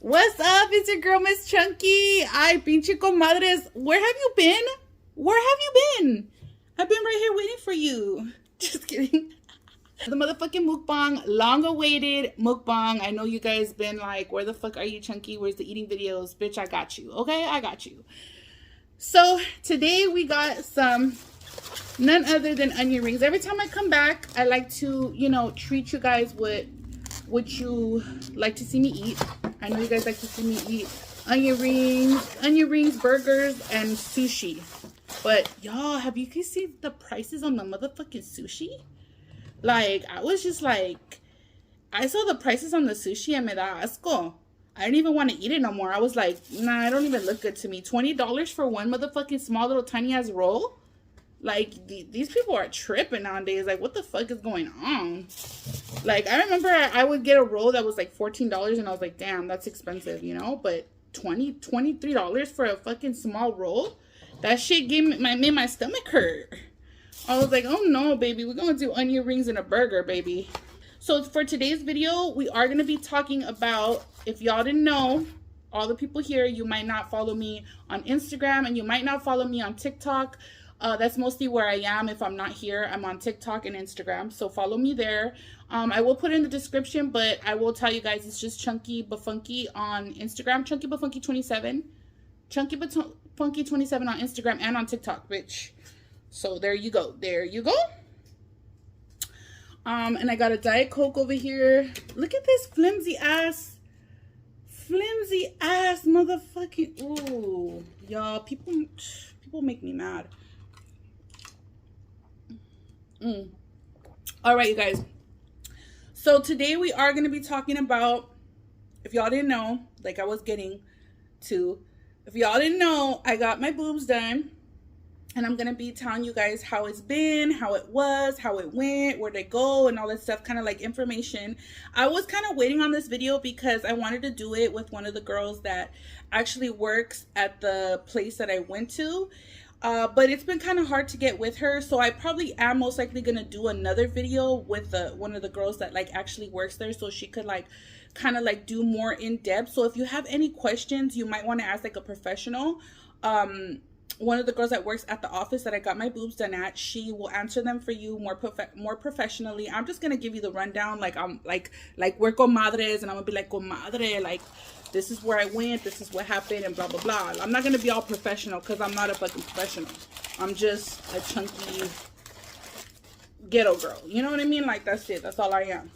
What's up? It's your girl, Miss Chunky. Ay, pinche comadres. Where have you been? Where have you been? I've been right here waiting for you. Just kidding. The motherfucking mukbang, long awaited mukbang. I know you guys been like, where the fuck are you, Chunky? Where's the eating videos? Bitch, I got you. Okay, I got you. So today we got some none other than onion rings. Every time I come back, I like to, treat you guys with what you like to see me eat. I know you guys like to see me eat onion rings, burgers, and sushi. But y'all, have you guys seen the prices on the motherfucking sushi? Like, I was just like, I saw the prices on the sushi and me da asco. I didn't even want to eat it no more. I was like, nah, it don't even look good to me. $20 for one motherfucking small little tiny ass roll? Like, these people are tripping nowadays. Like, what the fuck is going on? Like, I remember I would get a roll that was like $14 and I was like, damn, that's expensive, But $23 for a fucking small roll? That shit made my stomach hurt. I was like, oh no, baby, we're going to do onion rings and a burger, baby. So for today's video, we are going to be talking about, if y'all didn't know, all the people here, you might not follow me on Instagram and you might not follow me on TikTok. That's mostly where I am. If I'm not here, I'm on TikTok and Instagram. So follow me there. I will put it in the description, but I will tell you guys it's just Chunky Bafunky on Instagram. Chunky Bafunky 27. Chunky Bafunky 27 on Instagram and on TikTok, bitch. So there you go. There you go. And I got a Diet Coke over here. Look at this flimsy ass motherfucking. Ooh, y'all, people make me mad. All right, you guys. So today we are going to be talking about, if y'all didn't know, like I was getting to, if y'all didn't know, I got my boobs done. And I'm going to be telling you guys how it's been, how it was, how it went, where they go, and all that stuff, kind of like information. I was kind of waiting on this video because I wanted to do it with one of the girls that actually works at the place that I went to. But it's been kind of hard to get with her. So I probably am most likely going to do another video with one of the girls that like actually works there. So she could like kind of like do more in depth. So if you have any questions, you might want to ask like a professional. One of the girls that works at the office that I got my boobs done at, she will answer them for you more professionally. I'm just gonna give you the rundown, like I'm like we're comadres, and I'm gonna be like, comadre, like this is where I went, this is what happened, and blah blah blah. I'm not gonna be all professional because I'm not a fucking professional. I'm just a chunky ghetto girl. You know what I mean? Like that's it. That's all I am.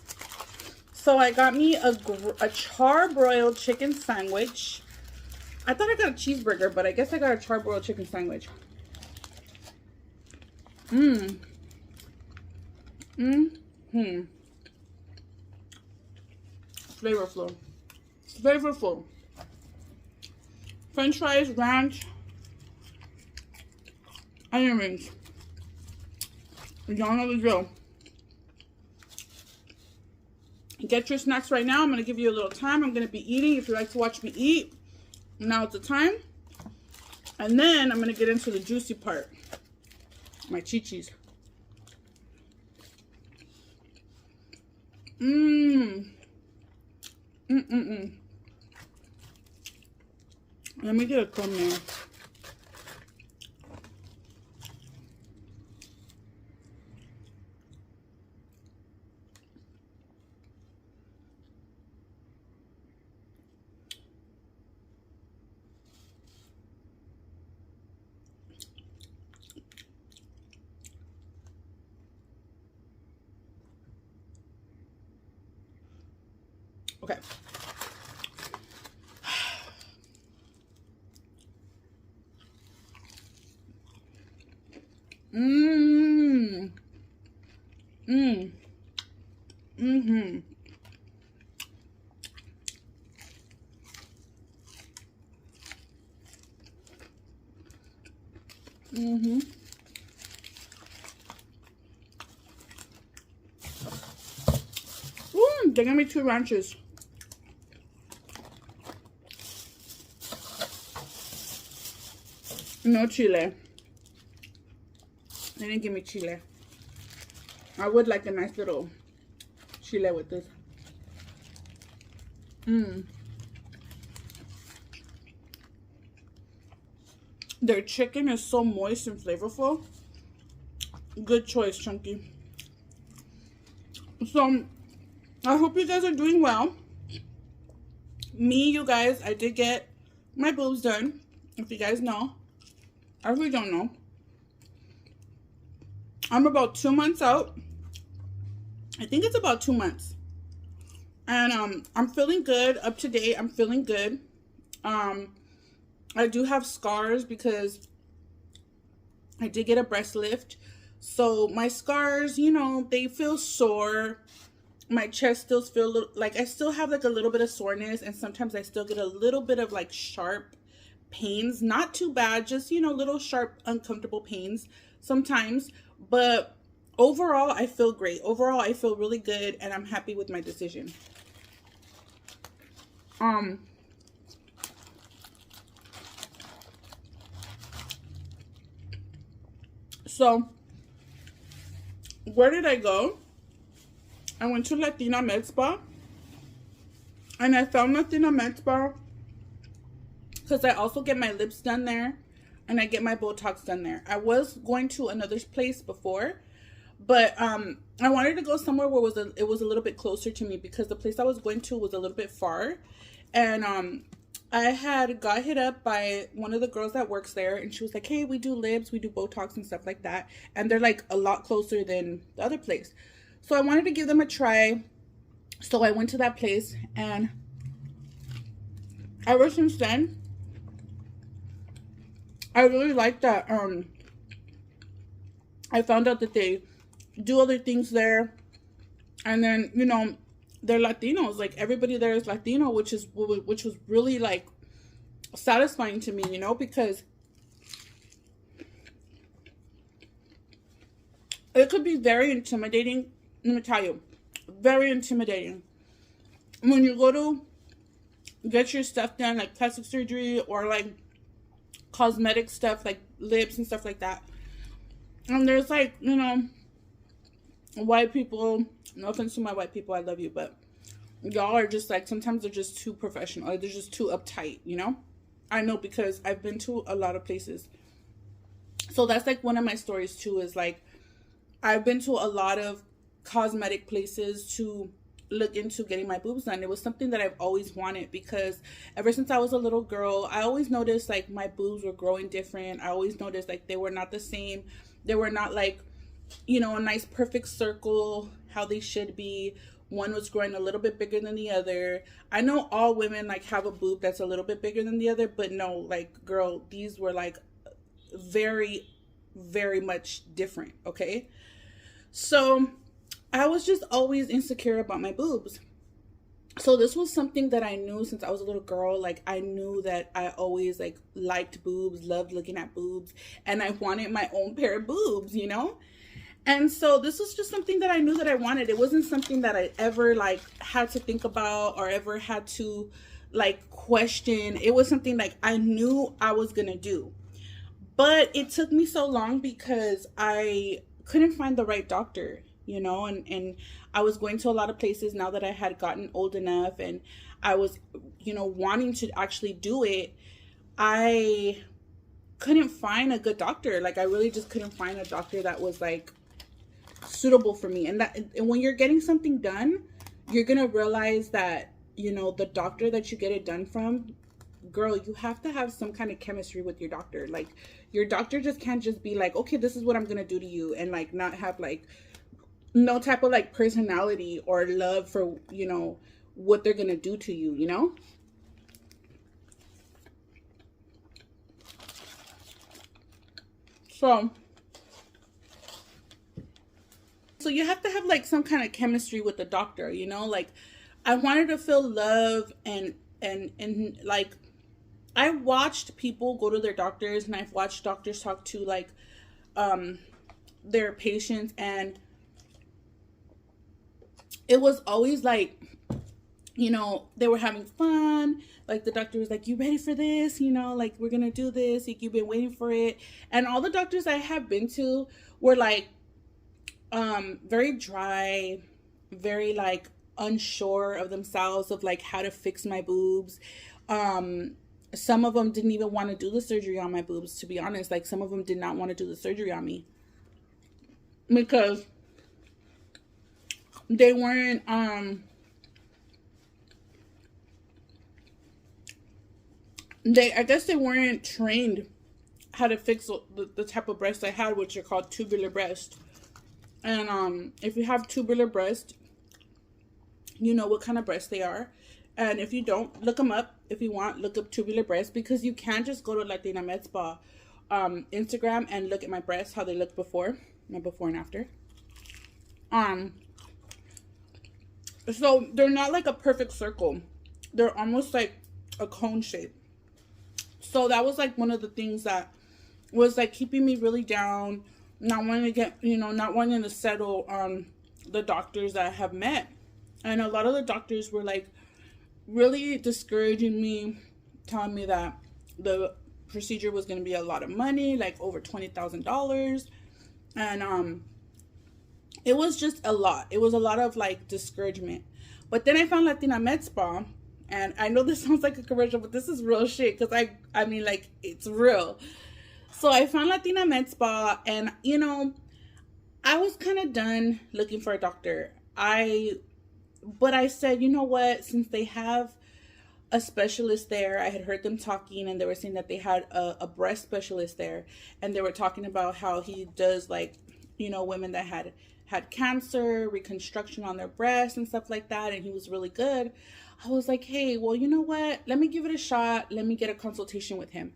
So I got me a charbroiled chicken sandwich. I thought I got a cheeseburger, but I guess I got a charbroiled chicken sandwich. Flavorful. Flavorful. French fries, ranch, onion rings. Y'all know the drill. Get your snacks right now. I'm going to give you a little time. I'm going to be eating if you like to watch me eat. Now it's the time. And then I'm going to get into the juicy part. My chi-chis. Let me get a thumbnail. Okay. They gave me 2 ranches. No chile. They didn't give me chile. I would like a nice little chile with this. Their chicken is so moist and flavorful. Good choice, Chunky. So, I hope you guys are doing well. Me, you guys, I did get my boobs done. If you guys know. I really don't know. I'm about 2 months out. I think it's about 2 months. And I'm feeling good. Up to date, I'm feeling good. I do have scars because I did get a breast lift. So my scars, you know, they feel sore. My chest still feels like I still have like a little bit of soreness, and sometimes I still get a little bit of like sharp pains. Not too bad, just, you know, little sharp, uncomfortable pains sometimes. But overall, I feel great. Overall, I feel really good, and I'm happy with my decision. So where did I go? I went to Latina Med Spa, and I found Latina Med Spa because I also get my lips done there, and I get my Botox done there. I was going to another place before, but I wanted to go somewhere where it was a little bit closer to me, because the place I was going to was a little bit far. And I had got hit up by one of the girls that works there, and she was like, hey, we do lips, we do Botox and stuff like that, and they're like a lot closer than the other place. So I wanted to give them a try. So I went to that place, and ever since then, I really like that. I found out that they do other things there, and then, you know, they're Latinos. Like, everybody there is Latino, which was really like satisfying to me, you know, because it could be very intimidating. Let me tell you, very intimidating when you go to get your stuff done, like plastic surgery or like cosmetic stuff, like lips and stuff like that. And there's like, you know, white people, no offense to my white people, I love you, but y'all are just like, sometimes they're just too professional, or they're just too uptight, you know? I know, because I've been to a lot of places. So that's like one of my stories too, is like, I've been to a lot of cosmetic places to look into getting my boobs done. It was something that I've always wanted, because ever since I was a little girl, I always noticed like my boobs were growing different. I always noticed like they were not the same. They were not like, you know, a nice perfect circle, how they should be. One was growing a little bit bigger than the other. I know all women like have a boob that's a little bit bigger than the other, but no, like, girl, these were like very, very much different, okay? So I was just always insecure about my boobs. So this was something that I knew since I was a little girl. Like, I knew that I always like liked boobs, loved looking at boobs, and I wanted my own pair of boobs, you know? And so this was just something that I knew that I wanted. It wasn't something that I ever like had to think about or ever had to like question. It was something like I knew I was gonna do. But it took me so long because I couldn't find the right doctor, you know, and I was going to a lot of places now that I had gotten old enough, and I was, you know, wanting to actually do it. I couldn't find a good doctor. Like, I really just couldn't find a doctor that was like suitable for me. And when you're getting something done, you're gonna realize that, you know, the doctor that you get it done from, girl, you have to have some kind of chemistry with your doctor. Like, your doctor just can't just be like, okay, this is what I'm gonna do to you, and like not have like no type of like personality or love for, you know, what they're gonna do to you, you know? So you have to have like some kind of chemistry with the doctor, you know? Like, I wanted to feel love, and like, I watched people go to their doctors, and I've watched doctors talk to like their patients, and it was always like, you know, they were having fun. Like, the doctor was like, you ready for this? You know, like, we're gonna do this, like, you've been waiting for it. And all the doctors I have been to were like very dry, very like unsure of themselves, of like how to fix my boobs. Some of them didn't even want to do the surgery on my boobs, to be honest. Like, some of them did not want to do the surgery on me because they weren't, I guess they weren't trained how to fix the type of breast I had, which are called tubular breast. And if you have tubular breast, you know what kind of breast they are. And if you don't, look them up. If you want, look up tubular breast, because you can't just go to Latina Med Spa Instagram and look at my breasts, how they looked before, my before and after. So they're not like a perfect circle. They're almost like a cone shape. So that was like one of the things that was like keeping me really down, not wanting to get, not wanting to settle on the doctors that I have met. And a lot of the doctors were like really discouraging me, telling me that the procedure was going to be a lot of money, like over $20,000. And it was just a lot. It was a lot of like discouragement. But then I found Latina Med Spa. And I know this sounds like a commercial, but this is real shit, because I mean, like, it's real. So I found Latina Med Spa, and, I was kind of done looking for a doctor. But I said, you know what, since they have a specialist there, I had heard them talking, and they were saying that they had a breast specialist there, and they were talking about how he does, like, women that had cancer, reconstruction on their breasts and stuff like that, and he was really good. I was like, hey, well, you know what? Let me give it a shot. Let me get a consultation with him.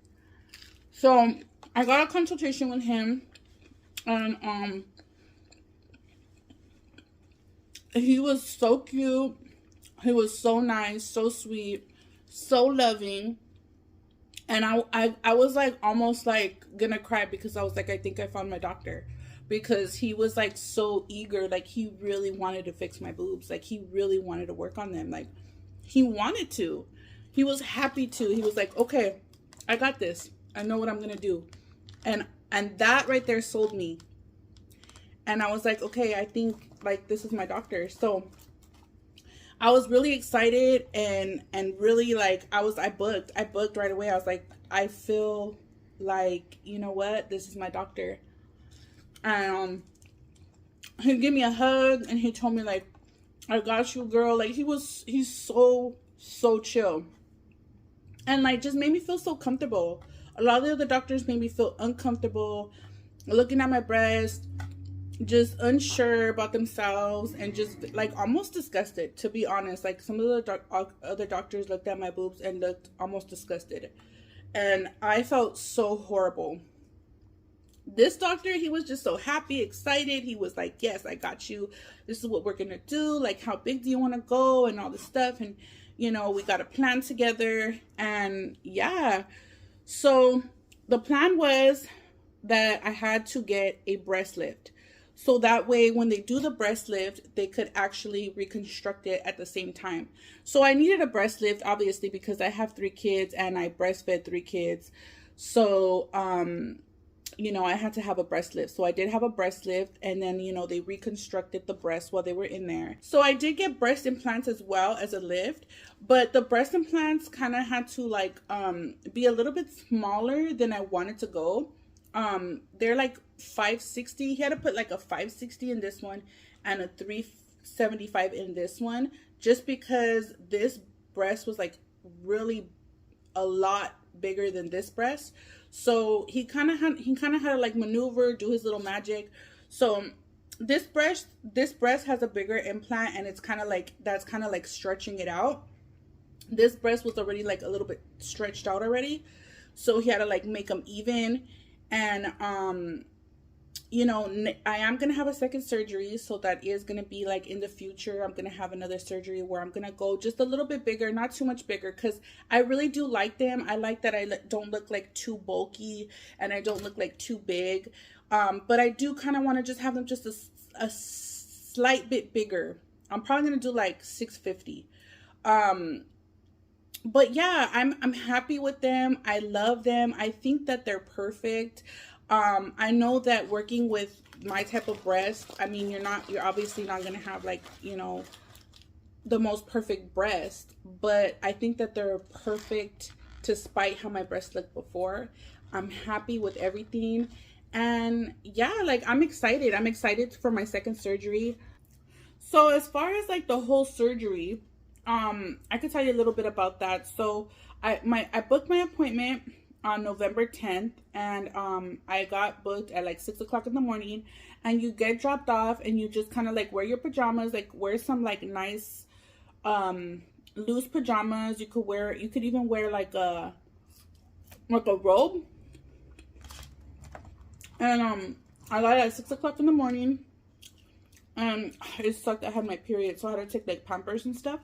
So I got a consultation with him, and he was so cute. He was so nice, so sweet, so loving. And I was like almost like gonna cry, because I was like, I think I found my doctor. Because he was like so eager. Like, he really wanted to fix my boobs. Like, he really wanted to work on them. Like, he wanted to. He was happy to. He was like, okay, I got this. I know what I'm going to do. And that right there sold me. And I was like, okay, I think like this is my doctor. So I was really excited and really like, I booked right away. I was like, I feel like, you know what? This is my doctor. And he gave me a hug, and he told me like, I got you, girl. Like, he's so chill. And like, just made me feel so comfortable. A lot of the other doctors made me feel uncomfortable, looking at my breast, just unsure about themselves, and just like almost disgusted, to be honest. Like, some of the other doctors looked at my boobs and looked almost disgusted. And I felt so horrible. This doctor, he was just so happy, excited. He was like, yes, I got you. This is what we're going to do. Like, how big do you want to go? And all this stuff. And, we got a plan together. And yeah. So the plan was that I had to get a breast lift. So that way, when they do the breast lift, they could actually reconstruct it at the same time. So I needed a breast lift, obviously, because I have 3 kids and I breastfed 3 kids. So, I had to have a breast lift. So I did have a breast lift, and then, they reconstructed the breast while they were in there. So I did get breast implants as well as a lift, but the breast implants kind of had to like, be a little bit smaller than I wanted to go. They're like 560. He had to put like a 560 in this one and a 375 in this one, just because this breast was like really a lot bigger than this breast. So he kind of had to like maneuver, do his little magic. So this breast has a bigger implant, and it's kind of like, that's kind of like stretching it out. This breast was already like a little bit stretched out already. So he had to like make them even. And, I am going to have a second surgery. So that is going to be like in the future. I'm going to have another surgery where I'm going to go just a little bit bigger, not too much bigger, because I really do like them. I like that I don't look like too bulky, and I don't look like too big. But I do kind of want to just have them just a slight bit bigger. I'm probably going to do like 650. But yeah, I'm happy with them. I love them. I think that they're perfect. I know that working with my type of breast, I mean, you're obviously not going to have like, the most perfect breast, but I think that they're a perfect despite how my breasts looked before. I'm happy with everything. And yeah, like I'm excited. I'm excited for my second surgery. So as far as like the whole surgery, I could tell you a little bit about that. So I booked my appointment on November 10th, and I got booked at like 6 o'clock in the morning, and you get dropped off and you just kind of like wear your pajamas, like wear some like nice loose pajamas. You could even wear like a robe. And I got at 6 o'clock in the morning, and it sucked. I had my period, so I had to take like Pampers and stuff.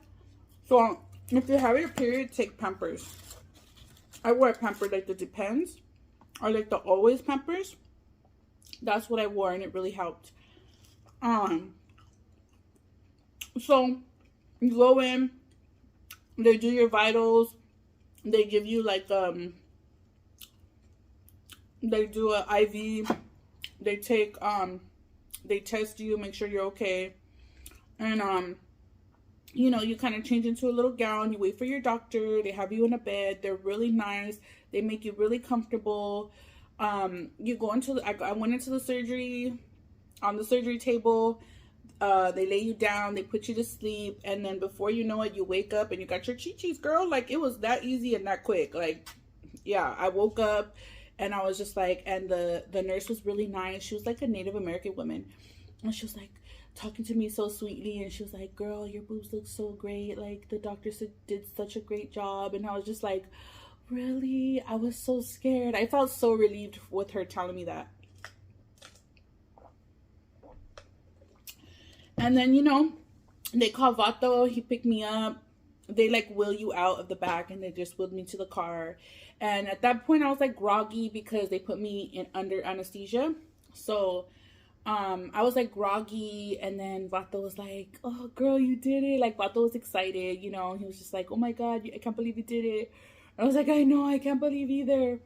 So if you have your period, take Pampers. I wear Pampers like the Depends or like the Always Pampers. That's what I wore, and it really helped. So you go in, they do your vitals, they give you like they do an IV, they take they test you, make sure you're okay, and you know, you kind of change into a little gown, you wait for your doctor, they have you in a bed, they're really nice, they make you really comfortable. You go into I went into the surgery, on the surgery table, they lay you down, they put you to sleep, and then before you know it, you wake up and you got your chi-chis, girl. Like, it was that easy and that quick. Like, yeah, I woke up and I was just like, and the nurse was really nice. She was like a Native American woman, and she was like talking to me so sweetly, and she was like, girl, your boobs look so great, like the doctor did such a great job. And I was just like, really? I was so scared. I felt so relieved with her telling me that. And then, you know, they call Vato, he picked me up. They like wheel you out of the back, and they just wheeled me to the car. And at that point I was like groggy because they put me in under anesthesia. So I was like groggy, and then Vato was like, oh girl, you did it. Like, Vato was excited, you know. He was just like, oh my god, I can't believe you did it. I was like, I know, I can't believe either.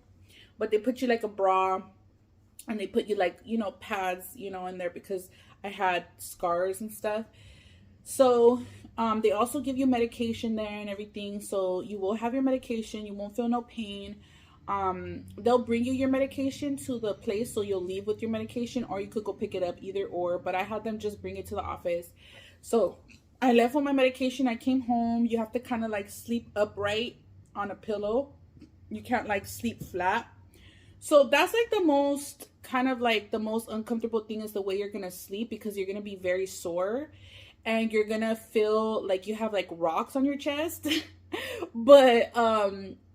But they put you like a bra, and they put you like, you know, pads, you know, in there because I had scars and stuff. So they also give you medication there and everything. So you will have your medication, you won't feel no pain. They'll bring you your medication to the place, so you'll leave with your medication, or you could go pick it up, either or. But I had them just bring it to the office. So I left with my medication. I came home. You have to kind of like sleep upright on a pillow. You can't like sleep flat. So that's like the most kind of like the most uncomfortable thing, is the way you're gonna sleep, because you're gonna be very sore and you're gonna feel like you have like rocks on your chest. But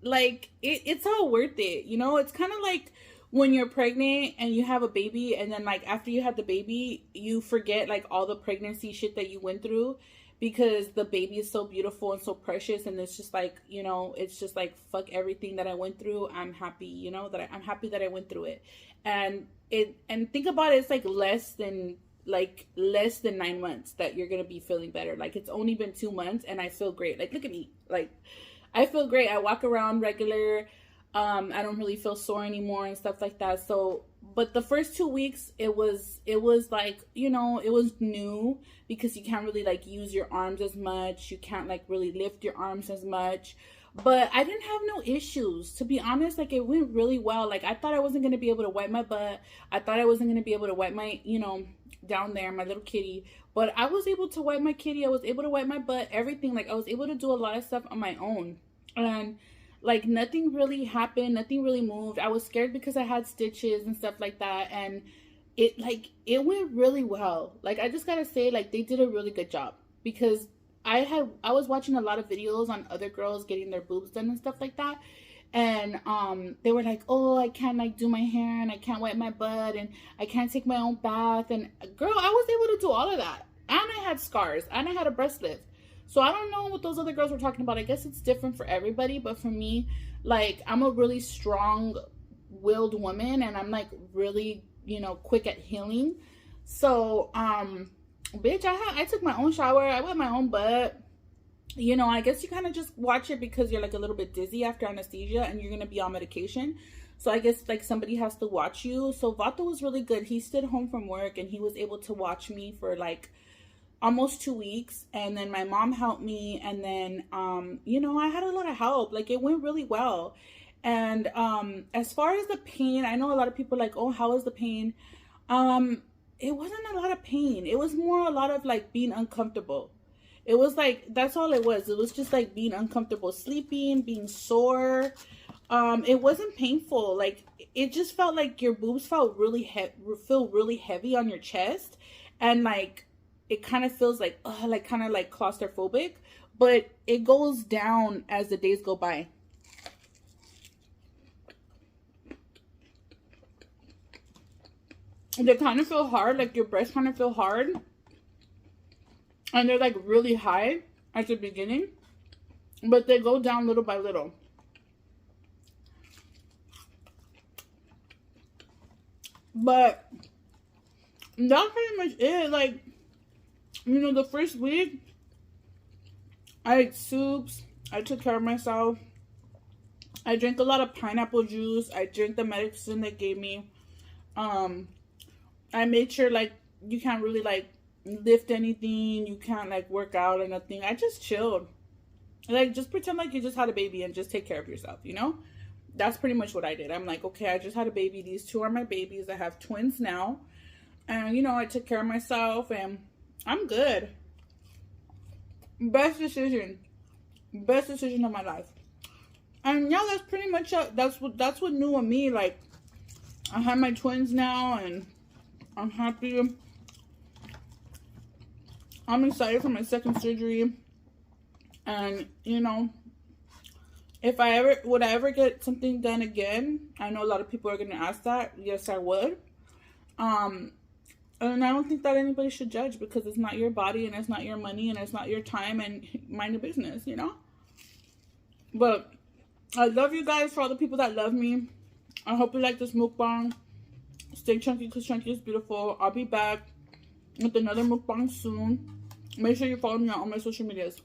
like it's all worth it, you know. It's kind of like when you're pregnant and you have a baby, and then like after you had the baby, you forget like all the pregnancy shit that you went through, because the baby is so beautiful and so precious. And it's just like, you know, it's just like, fuck everything that I went through, I'm happy, you know, that I'm happy that I went through it. And think about it, it's like less than 9 months that you're gonna be feeling better. Like, it's only been 2 months and I feel great. Like, look at me, like I feel great. I walk around regular. I don't really feel sore anymore and stuff like that. So, but the first 2 weeks, it was like, you know, it was new, because you can't really like use your arms as much. You can't like really lift your arms as much. But I didn't have no issues, to be honest. Like, it went really well. Like, I thought I wasn't going to be able to wipe my butt. I thought I wasn't going to be able to wipe my, you know, down there, my little kitty. But I was able to wipe my kitty. I was able to wipe my butt, everything. Like, I was able to do a lot of stuff on my own. And like, nothing really happened. Nothing really moved. I was scared because I had stitches and stuff like that. And it went really well. Like, I just got to say, like, they did a really good job, because I was watching a lot of videos on other girls getting their boobs done and stuff like that. And they were like, oh, I can't like do my hair, and I can't wipe my butt, and I can't take my own bath. And girl, I was able to do all of that. And I had scars, and I had a breast lift. So I don't know what those other girls were talking about. I guess it's different for everybody. But for me, like, I'm a really strong-willed woman, and I'm like really, you know, quick at healing. So bitch, I took my own shower. I wiped my own butt. You know, I guess you kind of just watch it because you're like a little bit dizzy after anesthesia, and you're gonna be on medication. So I guess like somebody has to watch you. So Vato was really good. He stayed home from work, and he was able to watch me for like almost 2 weeks, and then my mom helped me, and then you know, I had a lot of help. Like, it went really well. And as far as the pain, I know a lot of people are like, oh, how is the pain? It wasn't a lot of pain. It was more a lot of like being uncomfortable. It was like, that's all it was. It was just like being uncomfortable sleeping, being sore. It wasn't painful. Like, it just felt like your boobs felt feel really heavy on your chest, and like it kind of feels like like kind of like claustrophobic, but it goes down as the days go by. They kind of feel hard, like your breasts kind of feel hard, and they're like really high at the beginning, but they go down little by little. But that's pretty much it. Like, you know, the first week I ate soups, I took care of myself, I drank a lot of pineapple juice, I drank the medicine they gave me. I made sure, like, you can't really like lift anything, you can't like work out or nothing. I just chilled. Like, just pretend like you just had a baby and just take care of yourself, you know? That's pretty much what I did. I'm like, okay, I just had a baby. These two are my babies. I have twins now. And, you know, I took care of myself and I'm good. Best decision. Best decision of my life. And yeah, that's pretty much it. That's what new of me. Like, I have my twins now and I'm happy. I'm excited for my second surgery. And, you know, if I ever get something done again, I know a lot of people are going to ask that. Yes, I would. And I don't think that anybody should judge, because it's not your body and it's not your money and it's not your time, and mind your business, you know? But I love you guys, for all the people that love me. I hope you like this mukbang. Stay chunky, because chunky is beautiful. I'll be back with another mukbang soon. Make sure you follow me on all my social medias.